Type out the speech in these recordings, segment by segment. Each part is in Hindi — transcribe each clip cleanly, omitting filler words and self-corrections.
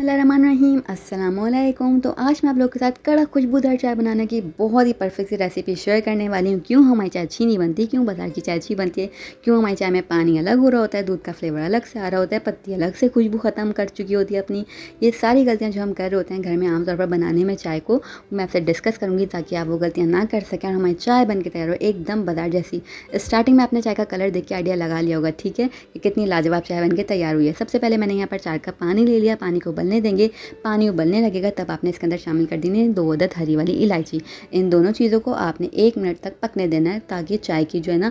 बिस्मिल्लाहिर्रहमानिर्रहीम अस्सलामुअलैकुम। तो आज मैं आप लोगों के साथ कड़क खुशबूदार चाय बनाने की बहुत ही परफेक्ट सी रेसिपी शेयर करने वाली हूँ। क्यों हमारी चाय अच्छी नहीं बनती, क्यों बाजार की चाय अच्छी बनती है, क्यों हमारी चाय में पानी अलग हो रहा होता है, दूध का फ्लेवर अलग से आ रहा होता है, पत्ती अलग से खुशबू ख़त्म कर चुकी होती है अपनी। ये सारी गलतियाँ जो हम कर रहे होते हैं घर में आमतौर पर बनाने में चाय को, मैं आपसे डिस्कस करूँगी ताकि आप वो गलतियाँ ना कर सकें और हमारी चाय बन के तैयार हो एकदम बाजार जैसी। स्टार्टिंग में आपने चाय का कलर देख के आइडिया लगा लिया होगा, ठीक है, कि कितनी लाजवाब चाय बन के तैयार हुई है। सबसे पहले मैंने यहाँ पर 4 कप पानी ले लिया, पानी को उबलने देंगे। पानी उबलने लगेगा तब आपने इसके अंदर शामिल कर देनी है 2 अदद हरी वाली इलायची। इन दोनों चीज़ों को आपने 1 मिनट तक पकने देना है ताकि चाय की जो है ना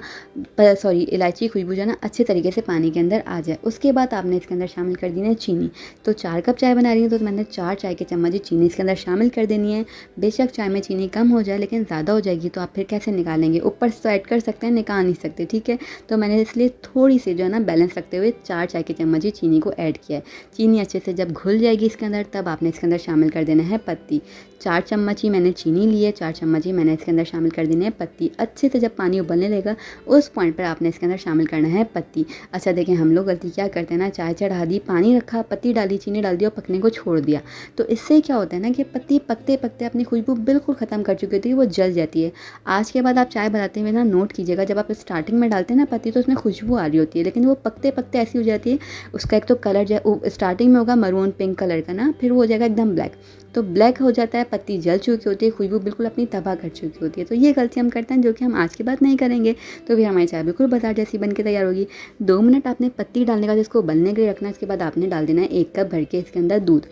इलायची खुशबू जो है ना अच्छे तरीके से पानी के अंदर आ जाए। उसके बाद आपने इसके अंदर शामिल कर देनी है चीनी। तो 4 कप चाय बना रही हूँ तो मैंने 4 चाय के चम्मच ही चीनी इसके अंदर शामिल कर देनी है। बेशक चाय में चीनी कम हो जाए लेकिन ज़्यादा हो जाएगी तो आप फिर कैसे निकालेंगे, ऊपर से तो ऐड कर सकते हैं, निकाल नहीं सकते, ठीक है। तो मैंने इसलिए थोड़ी सी जो है ना बैलेंस रखते हुए 4 चाय के चम्मच ही चीनी को ऐड किया है। चीनी अच्छे से जब घुल जाएगी इसके अंदर तब आपने इसके अंदर शामिल कर देना है पत्ती। 4 चम्मच ही मैंने चीनी ली है, 4 चम्मच ही मैंने इसके अंदर शामिल कर देनी है पत्ती। अच्छे से जब पानी उबलने लगेगा उस पॉइंट पर आपने इसके अंदर शामिल करना है पत्ती। अच्छा देखें, हम लोग गलती क्या करते हैं ना, चाय चढ़ा दी, पानी रखा, पत्ती डाली, चीनी डाल दी और पकने को छोड़ दिया। तो इससे क्या होता है ना कि पत्ती पकते पकते अपनी खुशबू बिल्कुल ख़त्म कर चुकी होती है, वो जल जाती है। आज के बाद आप चाय बनाते हुए ना नोट कीजिएगा, जब आप स्टार्टिंग में डालते हैं ना पत्ती तो उसमें खुशबू आ रही होती है, लेकिन वो पकते पकते ऐसी हो जाती है, उसका एक तो कलर जो स्टार्टिंग में होगा मरून पिंक कलर का ना, फिर वो हो जाएगा एकदम ब्लैक। तो ब्लैक हो जाता है, पत्ती जल चुकी होती है, खुशबू बिल्कुल अपनी तबाह कर चुकी होती है। तो ये गलती हम करते हैं जो कि हम आज के बाद नहीं करेंगे, तो फिर हमारी चाय बिल्कुल बाजार जैसी बन के तैयार होगी। 2 मिनट आपने पत्ती डालने का जिसको उबलने के लिए रखना है। इसके बाद आपने डाल देना है 1 कप भर के इसके अंदर दूध।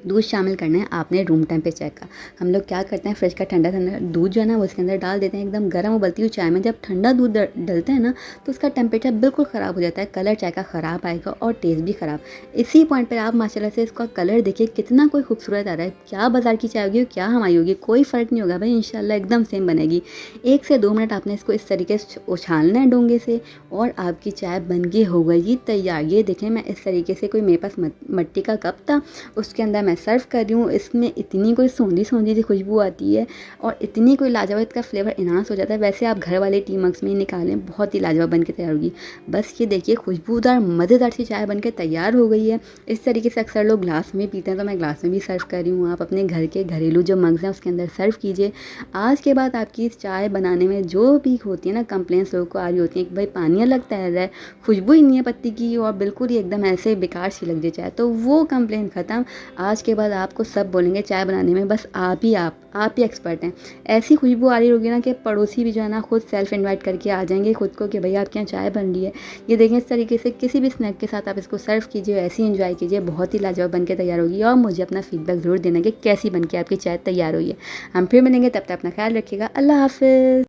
दूध शामिल करना है आपने रूम टेम्परेचर का। हम लोग क्या करते हैं, फ्रिज का ठंडा ठंडा दूध जो है ना वो इसके अंदर डाल देते हैं एकदम गर्म उबलती हुई चाय में। जब ठंडा दूध डलता है ना तो उसका टेम्परेचर बिल्कुल ख़राब हो जाता है, कलर चाय का ख़राब आएगा और टेस्ट भी ख़राब। इसी पॉइंट पर आप माशाल्लाह से इसका कलर देखिए कितना कोई खूबसूरत आ रहा है। क्या बाजार की चाय होगी और क्या हमारी होगी, कोई फ़र्क नहीं होगा भाई, इंशाल्लाह एकदम सेम बनेगी। 1 से 2 मिनट आपने इसको इस तरीके से उछालना है डोंगे से और आपकी चाय बन के हो गई तैयार। ये देखें, मैं इस तरीके से, कोई मेरे पास मिट्टी का कप था उसके अंदर मैं सर्व कर रही हूँ। इसमें इतनी कोई सोंधी सोंधी सी खुशबू आती है और इतनी कोई लाजवाब इसका फ्लेवर इन्हांस हो जाता है। वैसे आप घर वाले टी मग्स में ही निकालें, बहुत ही लाजवाब बन के तैयार होगी। बस ये देखिए खुशबूदार मज़ेदार सी चाय बन के तैयार हो गई है। इस तरीके से अक्सर लोग ग्लास में पीते हैं तो मैं ग्लास में भी सर्व कर रही हूँ। आप अपने घर के घरेलू जो मग्स हैं उसके अंदर सर्व कीजिए। आज के बाद आपकी इस चाय बनाने में जो भी होती है ना कंप्लेंट्स लोगों को आ रही होती हैं कि भाई पानी अलग तैर रहा है, खुशबू ही नहीं है पत्ती की और बिल्कुल ही एकदम ऐसे बेकार सी लग जाए चाय, तो वो कंप्लेंट ख़त्म। आज के बाद आपको सब बोलेंगे चाय बनाने में बस आप ही एक्सपर्ट हैं। ऐसी खुशबू आ रही होगी ना कि पड़ोसी भी जो है ना खुद सेल्फ इनवाइट करके आ जाएंगे खुद को कि भैया आपके यहाँ चाय बन रही है। ये देखें, इस तरीके से किसी भी स्नैक के साथ आप इसको सर्व कीजिए, ऐसे ही एंजॉय कीजिए, बहुत ही लाजवाब बन के तैयार होगी। और मुझे अपना फीडबैक ज़रूर देना कि कैसी बन के आपकी चाय तैयार हुई है। हम फिर मिलेंगे, तब तक अपना ख्याल रखिएगा। अल्लाह हाफ़िज़।